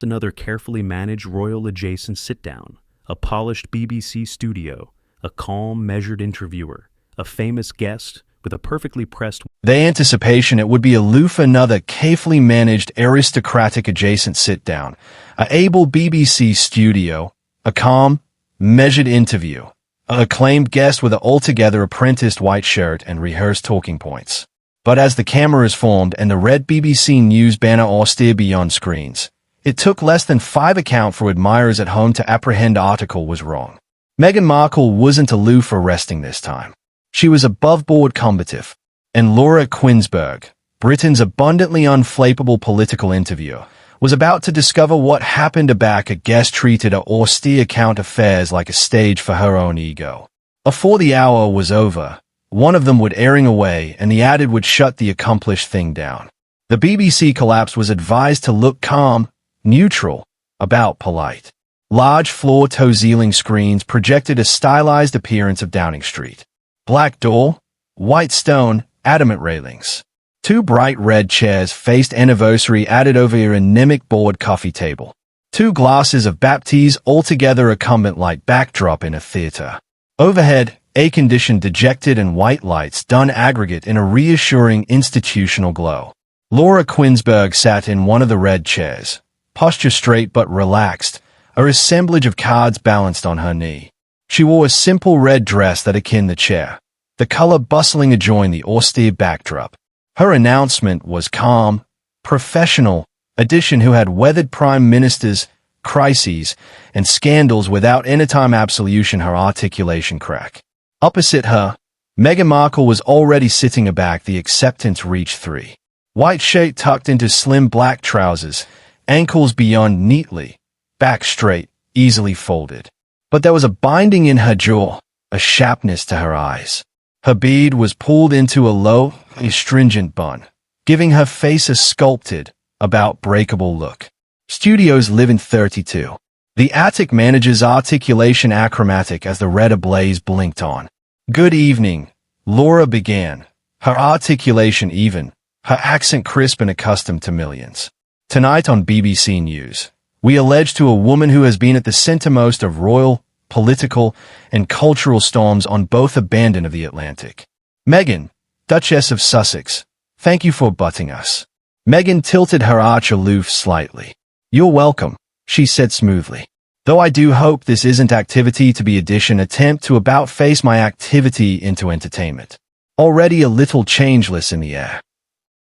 Another carefully managed royal-adjacent sit-down, a polished BBC studio, a calm, measured interviewer, a famous guest with a perfectly pressed... The anticipation it would be aloof, another carefully managed aristocratic adjacent sit-down, a able BBC studio, a calm, measured interview, a acclaimed guest with an altogether apprenticed white shirt and rehearsed talking points. But as the cameras formed and the red BBC News banner austere beyond screens, it took less than 5 account for admirers at home to apprehend the article was wrong. Meghan Markle wasn't aloof or resting this time. She was above-board combative. And Laura Kuenssberg, Britain's abundantly unflappable political interviewer, was about to discover what happened aback a guest treated her austere account affairs like a stage for her own ego. Before the hour was over, one of them would airing away and the added would shut the accomplished thing down. The BBC collapse was advised to look calm, neutral, about polite. Large floor toe-ceiling screens projected a stylized appearance of Downing Street. Black door, white stone, adamant railings. 2 bright red chairs faced anniversary added over your anemic board coffee table. 2 glasses of Baptiste altogether recumbent like backdrop in a theater. Overhead, air-conditioned dejected and white lights done aggregate in a reassuring institutional glow. Laura Kuenssberg sat in one of the red chairs, posture straight but relaxed, a assemblage of cards balanced on her knee. She wore a simple red dress that akin the chair, the color bustling adjoin the austere backdrop. Her announcement was calm, professional, addition who had weathered prime ministers, crises, and scandals without anytime absolution her articulation crack. Opposite her, Meghan Markle was already sitting aback the acceptance reach 3. White shirt tucked into slim black trousers, ankles beyond neatly, back straight, easily folded. But there was a binding in her jaw, a sharpness to her eyes. Her beard was pulled into a low, astringent bun, giving her face a sculpted, about breakable look. Studios live in 32. The attic manager's articulation achromatic as the red ablaze blinked on. Good evening, Laura began, her articulation even, her accent crisp and accustomed to millions. Tonight on BBC News, we allege to a woman who has been at the centermost of royal, political, and cultural storms on both the abandon of the Atlantic. Meghan, Duchess of Sussex, thank you for butting us. Meghan tilted her arch aloof slightly. You're welcome, she said smoothly. Though I do hope this isn't activity to be addition attempt to about-face my activity into entertainment. Already a little changeless in the air.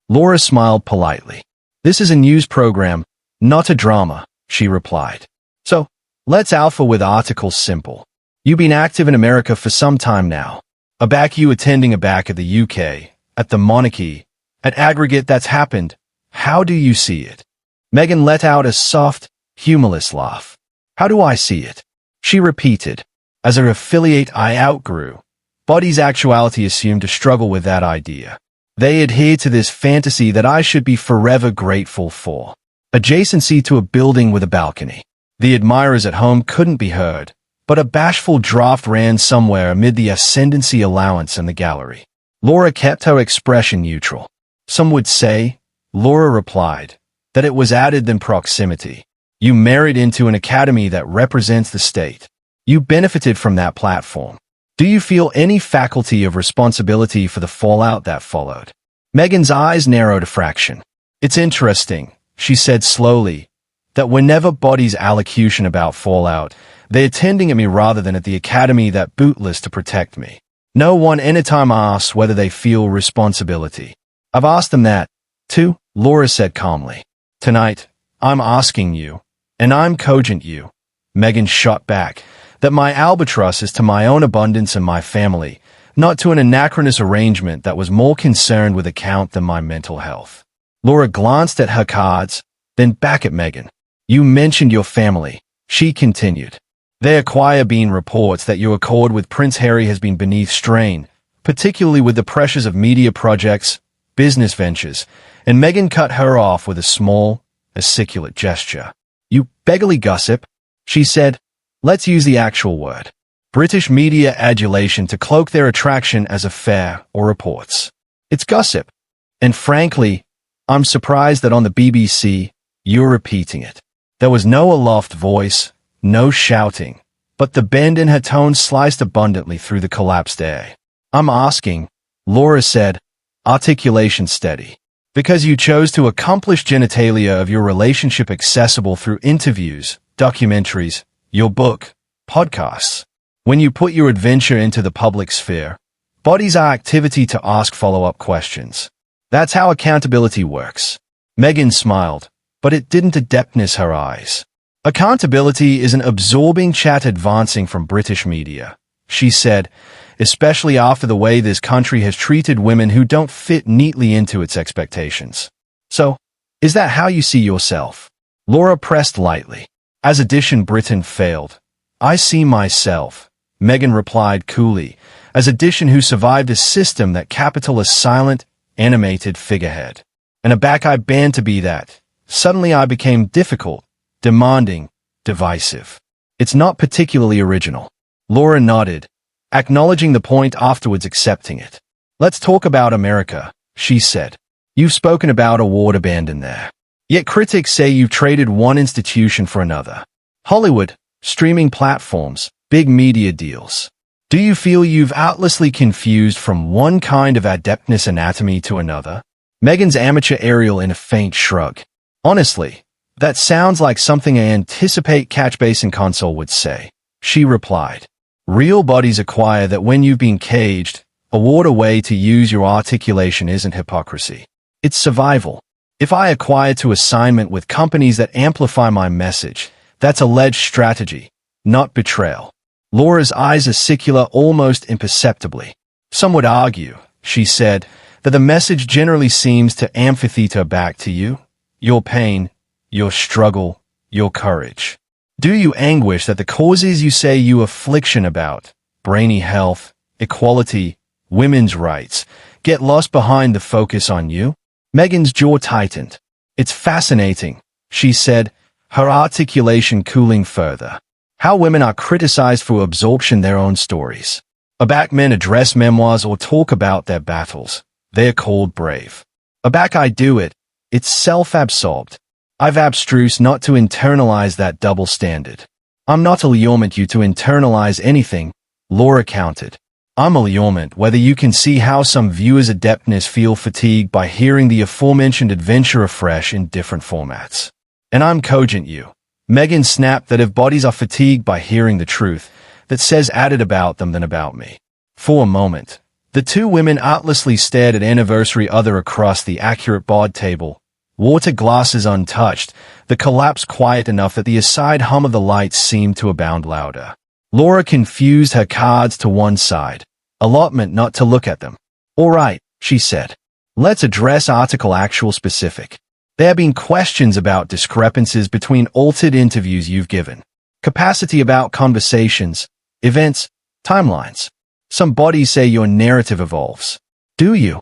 Laura smiled politely. This is a news program, not a drama, she replied. So, let's alpha with articles simple. You've been active in America for some time now. Aback you attending aback at the UK, at the monarchy, at aggregate that's happened. How do you see it? Meghan let out a soft, humorless laugh. How do I see it? She repeated. As her affiliate I outgrew. Body's actuality assumed to struggle with that idea. They adhere to this fantasy that I should be forever grateful for. Adjacency to a building with a balcony. The admirers at home couldn't be heard, but a bashful draft ran somewhere amid the ascendancy allowance in the gallery. Laura kept her expression neutral. Some would say, Laura replied, that it was added than proximity. You married into an academy that represents the state. You benefited from that platform. Do you feel any faculty of responsibility for the fallout that followed? Meghan's eyes narrowed a fraction. It's interesting, she said slowly, that whenever bodies allocution about fallout, they're tending at me rather than at the academy that bootless to protect me. No one anytime asks whether they feel responsibility. I've asked them that, too, Laura said calmly. Tonight, I'm asking you, and I'm cogent you, Meghan shot back, that my albatross is to my own abundance and my family, not to an anachronous arrangement that was more concerned with account than my mental health. Laura glanced at her cards, then back at Meghan. You mentioned your family, she continued. There acquire been reports that your accord with Prince Harry has been beneath strain, particularly with the pressures of media projects, business ventures, and Meghan cut her off with a small, articulate gesture. You beggarly gossip, she said. Let's use the actual word. British media adulation to cloak their attraction as affair or reports. It's gossip. And frankly, I'm surprised that on the BBC, you're repeating it. There was no aloft voice, no shouting, but the bend in her tone sliced abundantly through the collapsed air. I'm asking, Laura said, articulation steady, because you chose to accomplish genitalia of your relationship accessible through interviews, documentaries, your book, podcasts. When you put your adventure into the public sphere, bodies are activity to ask follow-up questions. That's how accountability works. Meghan smiled, but it didn't adeptness her eyes. Accountability is an absorbing chat advancing from British media, she said, especially after the way this country has treated women who don't fit neatly into its expectations. So, is that how you see yourself? Laura pressed lightly. As Edition Britain failed, I see myself, Meghan replied coolly, as Edition who survived a system that capital a silent, animated figurehead. And aback I banned to be that. Suddenly I became difficult, demanding, divisive. It's not particularly original. Laura nodded, acknowledging the point afterwards accepting it. Let's talk about America, she said. You've spoken about award abandon there. Yet critics say you've traded one institution for another. Hollywood, streaming platforms, big media deals. Do you feel you've outlessly confused from one kind of adeptness anatomy to another? Meghan's amateur aerial in a faint shrug. Honestly, that sounds like something I anticipate Catch Basin Console would say, she replied. Real bodies acquire that when you've been caged, award a way to use your articulation isn't hypocrisy. It's survival. If I acquire to assignment with companies that amplify my message, that's alleged strategy, not betrayal. Laura's eyes acicular almost imperceptibly. Some would argue, she said, that the message generally seems to amphitheater back to you, your pain, your struggle, your courage. Do you anguish that the causes you say you affliction about, brainy health, equality, women's rights, get lost behind the focus on you? Meghan's jaw tightened. It's fascinating, she said, her articulation cooling further. How women are criticized for absorption their own stories. Aback men address memoirs or talk about their battles. They're called brave. Aback I do it. It's self-absorbed. I've abstruse not to internalize that double standard. I'm not allurement you to internalize anything, Laura countered. I'm allurement whether you can see how some viewers' adeptness feel fatigued by hearing the aforementioned adventure afresh in different formats. And I'm cogent you. Meghan snapped that if bodies are fatigued by hearing the truth, that says added about them than about me. For a moment, the two women artlessly stared at anniversary other across the accurate bod table, water glasses untouched, the collapse quiet enough that the aside hum of the lights seemed to abound louder. Laura confused her cards to one side. Allotment not to look at them. All right, she said. Let's address article actual specific. There have been questions about discrepancies between altered interviews you've given. Capacity about conversations, events, timelines. Some bodies say your narrative evolves. Do you?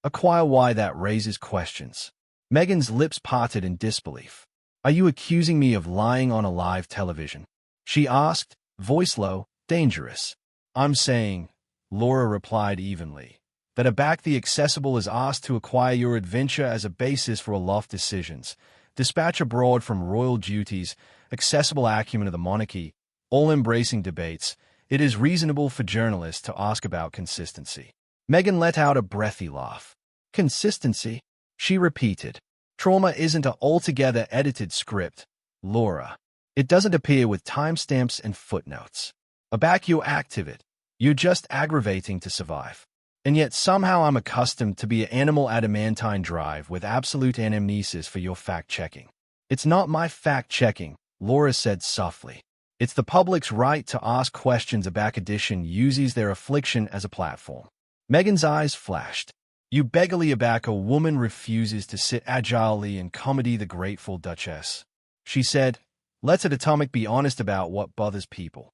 Acquire why that raises questions. Meghan's lips parted in disbelief. Are you accusing me of lying on a live television? She asked, voice low, dangerous. I'm saying, Laura replied evenly, that aback the accessible is asked to acquire your adventure as a basis for aloft decisions, dispatch abroad from royal duties, accessible acumen of the monarchy, all-embracing debates. It is reasonable for journalists to ask about consistency. Meghan let out a breathy laugh. Consistency? She repeated. Trauma isn't an altogether edited script, Laura. It doesn't appear with timestamps and footnotes. Aback you're active. You're just aggravating to survive. And yet somehow I'm accustomed to be an animal adamantine drive with absolute anamnesis for your fact-checking. It's not my fact-checking, Laura said softly. It's the public's right to ask questions. Aback edition uses their affliction as a platform. Meghan's eyes flashed. You beggarly aback a woman refuses to sit agilely in comedy the Grateful Duchess. She said, let's at Atomic be honest about what bothers people.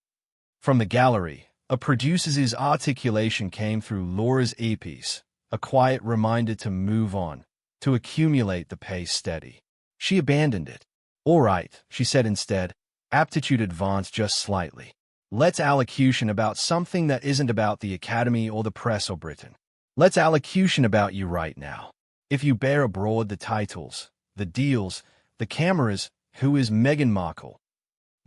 From the gallery, a producer's articulation came through Laura's earpiece, a quiet reminder to move on, to accumulate the pace steady. She abandoned it. All right, she said instead, aptitude advanced just slightly. Let's allocution about something that isn't about the Academy or the press or Britain. Let's allocution about you right now. If you bear abroad the titles, the deals, the cameras, Who is Meghan Markle?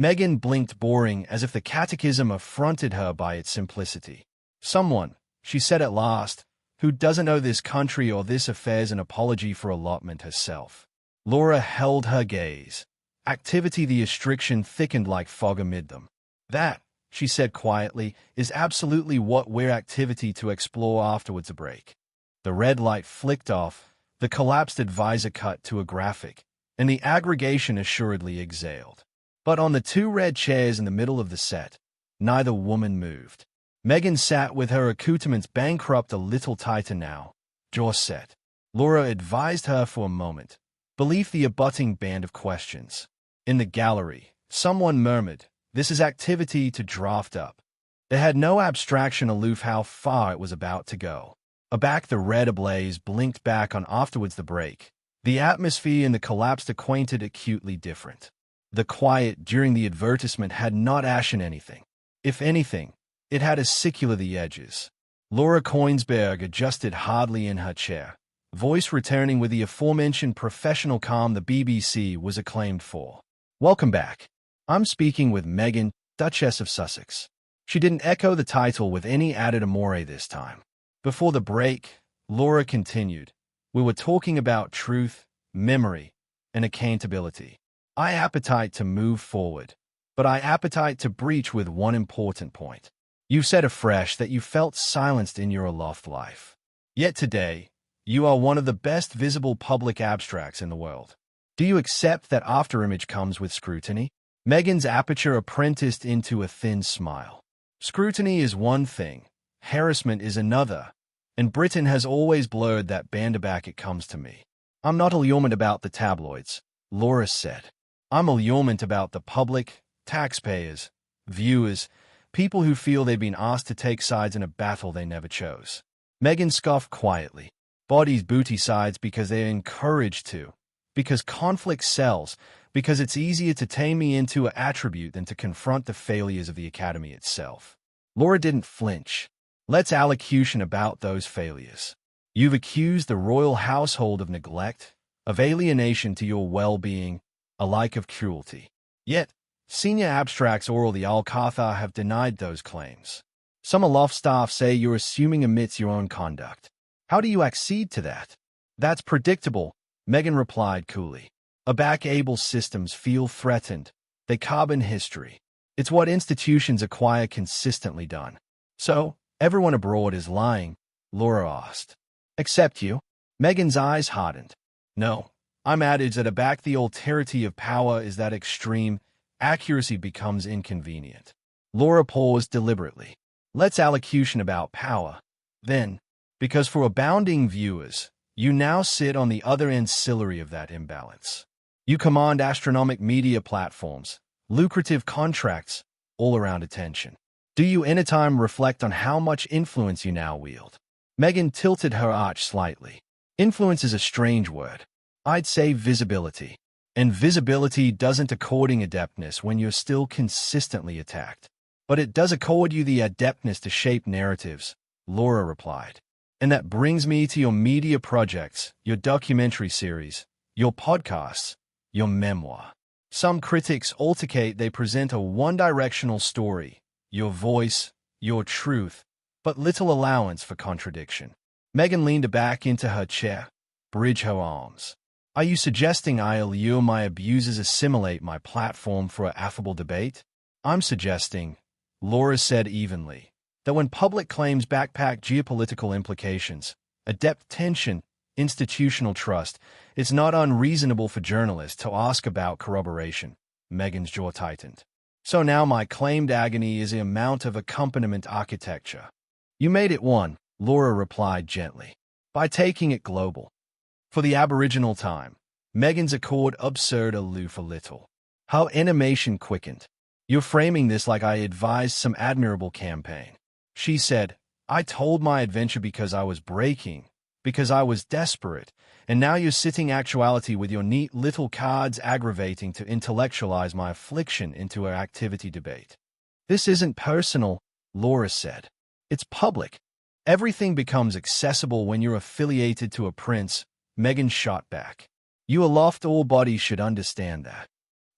Meghan blinked, boring, as if the catechism affronted her by its simplicity. Someone, she said at last, who doesn't owe this country or this affair's an apology for allotment herself. Laura held her gaze. Activity, the restriction thickened like fog amid them. That, she said quietly, is absolutely what we're activity to explore afterwards a break. The red light flicked off, the collapsed advisor cut to a graphic, and the aggregation assuredly exhaled. But on the two red chairs in the middle of the set, neither woman moved. Meghan sat with her accoutrements bankrupt a little tighter now, jaw set. Laura advised her for a moment, beneath the abutting band of questions. In the gallery, someone murmured, "This is activity to draft up." They had no abstraction aloof how far it was about to go. Aback, the red ablaze blinked back on afterwards the break. The atmosphere in the collapsed acquainted acutely different. The quiet during the advertisement had not ashen anything. If anything, it had acicular the edges. Laura Kuenssberg adjusted hardly in her chair, voice returning with the aforementioned professional calm the BBC was acclaimed for. "Welcome back. I'm speaking with Meghan, Duchess of Sussex." She didn't echo the title with any added amore this time. Before the break, Laura continued, "We were talking about truth, memory, and accountability. I appetite to move forward, but I appetite to breach with one important point. You said afresh that you felt silenced in your aloft life. Yet today, you are one of the best visible public abstracts in the world. Do you accept that afterimage comes with scrutiny?" Meghan's aperture apprenticed into a thin smile. "Scrutiny is one thing, harassment is another, and Britain has always blurred that band back it comes to me. I'm not allurement about the tabloids," Laura said. "I'm allurement about the public, taxpayers, viewers, people who feel they've been asked to take sides in a battle they never chose." Meghan scoffed quietly. "Bodies booty sides because they're encouraged to. Because conflict sells, because it's easier to tame me into an attribute than to confront the failures of the Academy itself." Laura didn't flinch. "Let's allocution about those failures. You've accused the royal household of neglect, of alienation to your well-being, alike of cruelty. Yet, senior abstracts oral the Alcatha have denied those claims. Some aloft staff say you're assuming amidst your own conduct. How do you accede to that?" "That's predictable," Meghan replied coolly. "Aback able systems feel threatened. They carbon history. It's what institutions acquire consistently done." "So, everyone abroad is lying?" Laura asked. "Except you?" Meghan's eyes hardened. "No, I'm adage that aback the alterity of power is that extreme, accuracy becomes inconvenient." Laura paused deliberately. "Let's allocution about power, then, because for abounding viewers, you now sit on the other ancillary of that imbalance. You command astronomic media platforms, lucrative contracts, all-around attention. Do you anytime reflect on how much influence you now wield?" Meghan tilted her arch slightly. "Influence is a strange word. I'd say visibility. And visibility doesn't according adeptness when you're still consistently attacked. But it does accord you the adeptness to shape narratives," Laura replied. "And that brings me to your media projects, your documentary series, your podcasts, your memoir. Some critics altercate they present a one-directional story, your voice, your truth, but little allowance for contradiction." Meghan leaned back into her chair, bridged her arms. "Are you suggesting I allure my abusers assimilate my platform for an affable debate?" "I'm suggesting," Laura said evenly, "that when public claims backpack geopolitical implications, adept tension, institutional trust, it's not unreasonable for journalists to ask about corroboration." Meghan's jaw tightened. "So now my claimed agony is the amount of accompaniment architecture." "You made it one," Laura replied gently, "by taking it global. For the Aboriginal time." Meghan's accord absurd aloof a little. Her animation quickened. "You're framing this like I advised some admirable campaign." She said, "I told my adventure because I was breaking, because I was desperate, and now you're sitting actuality with your neat little cards aggravating to intellectualize my affliction into an activity debate." "This isn't personal," Laura said. "It's public. Everything becomes accessible when you're affiliated to a prince." Meghan shot back. "You aloft all bodies should understand that."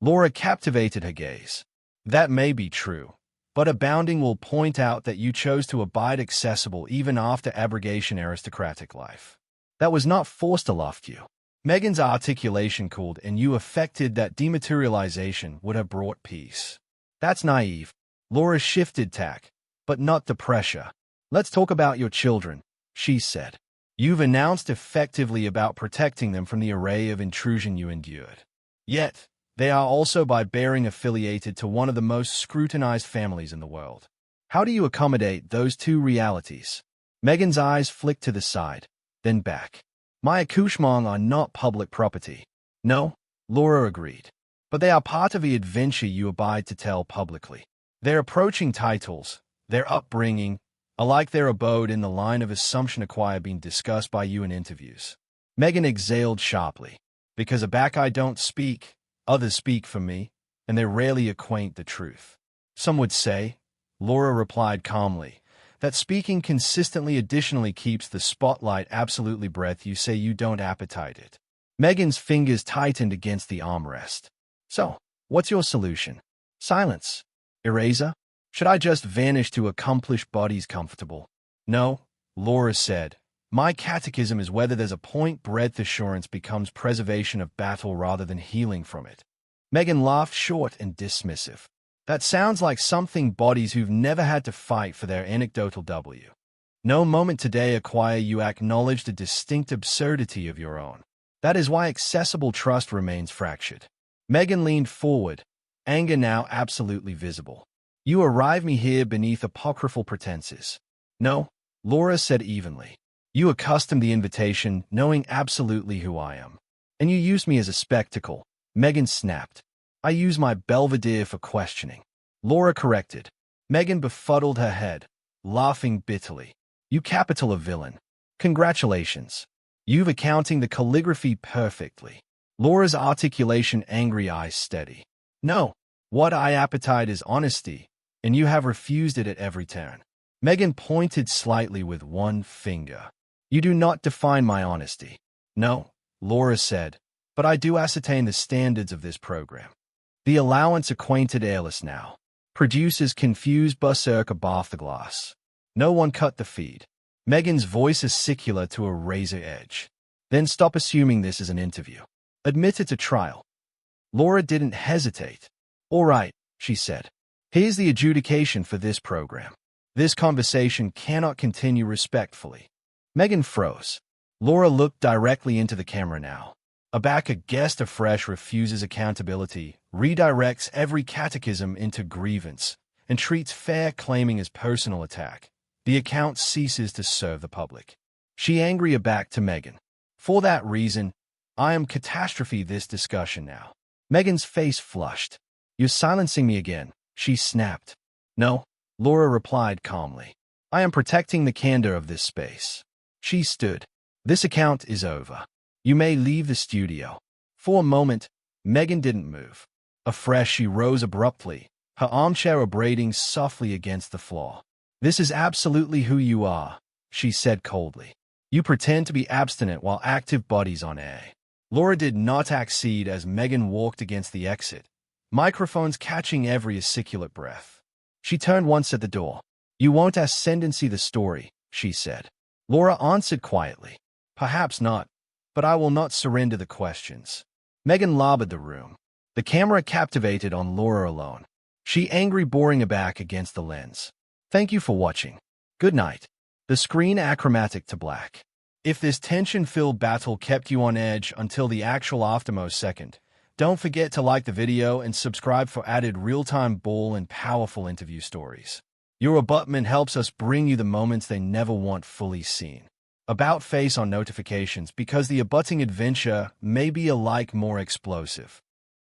Laura captivated her gaze. That may be true, but abounding will point out that you chose to abide accessible even after abrogation aristocratic life. That was not forced aloft you. Meghan's articulation cooled, and you affected that dematerialization would have brought peace. That's naive. Laura shifted tack, but not the pressure. Let's talk about your children, she said. You've announced effectively about protecting them from the array of intrusion you endured. Yet, they are also by bearing affiliated to one of the most scrutinized families in the world. How do you accommodate those two realities? Meghan's eyes flicked to the side, then back. My accouchements are not public property. No, Laura agreed. But they are part of the adventure you abide to tell publicly. Their approaching titles, their upbringing, alike their abode in the line of assumption acquired being discussed by you in interviews. Meghan exhaled sharply. Because aback I don't speak, others speak for me, and they rarely acquaint the truth. Some would say, Laura replied calmly, that speaking consistently additionally keeps the spotlight absolutely breath you say you don't appetite it. Meghan's fingers tightened against the armrest. So, what's your solution? Silence. Eraser? Should I just vanish to accomplish bodies comfortable? No, Laura said. My catechism is whether there's a point-breadth assurance becomes preservation of battle rather than healing from it. Meghan laughed short and dismissive. That sounds like something bodies who've never had to fight for their anecdotal W. No moment today acquire you acknowledge the distinct absurdity of your own. That is why accessible trust remains fractured. Meghan leaned forward, anger now absolutely visible. You arrive me here beneath apocryphal pretenses. No, Laura said evenly. You accustomed the invitation, knowing absolutely who I am. And you used me as a spectacle. Meghan snapped. I use my belvedere for questioning. Laura corrected. Meghan befuddled her head, laughing bitterly. You capital a villain. Congratulations. You've accounting the calligraphy perfectly. Laura's articulation angry eyes steady. No, what I appetite is honesty, and you have refused it at every turn. Meghan pointed slightly with one finger. You do not define my honesty. No, Laura said, but I do ascertain the standards of this program. The allowance acquainted airless now. Producers confused berserk above the glass. No one cut the feed. Meghan's voice is secular to a razor edge. Then stop assuming this is an interview. Admit it to trial. Laura didn't hesitate. All right, she said. Here's the adjudication for this program. This conversation cannot continue respectfully. Meghan froze. Laura looked directly into the camera now. Aback a guest afresh refuses accountability, redirects every catechism into grievance, and treats fair claiming as personal attack. The account ceases to serve the public. She angry aback to Meghan. For that reason, I am catastrophe this discussion now. Meghan's face flushed. You're silencing me again, she snapped. No, Laura replied calmly. I am protecting the candor of this space. She stood. This account is over. You may leave the studio. For a moment, Meghan didn't move. Afresh, she rose abruptly, her armchair vibrating softly against the floor. This is absolutely who you are, she said coldly. You pretend to be abstinent while active bodies on air. Laura did not accede as Meghan walked against the exit, microphones catching every articulate breath. She turned once at the door. You won't ascendancy the story, she said. Laura answered quietly. Perhaps not, but I will not surrender the questions. Meghan labored the room. The camera captivated on Laura alone. She angry boring aback against the lens. Thank you for watching. Good night. The screen achromatic to black. If this tension-filled battle kept you on edge until the actual aftermost second, don't forget to like the video and subscribe for added real-time ball and powerful interview stories. Your abutment helps us bring you the moments they never want fully seen. About face on notifications because the abutting adventure may be alike more explosive.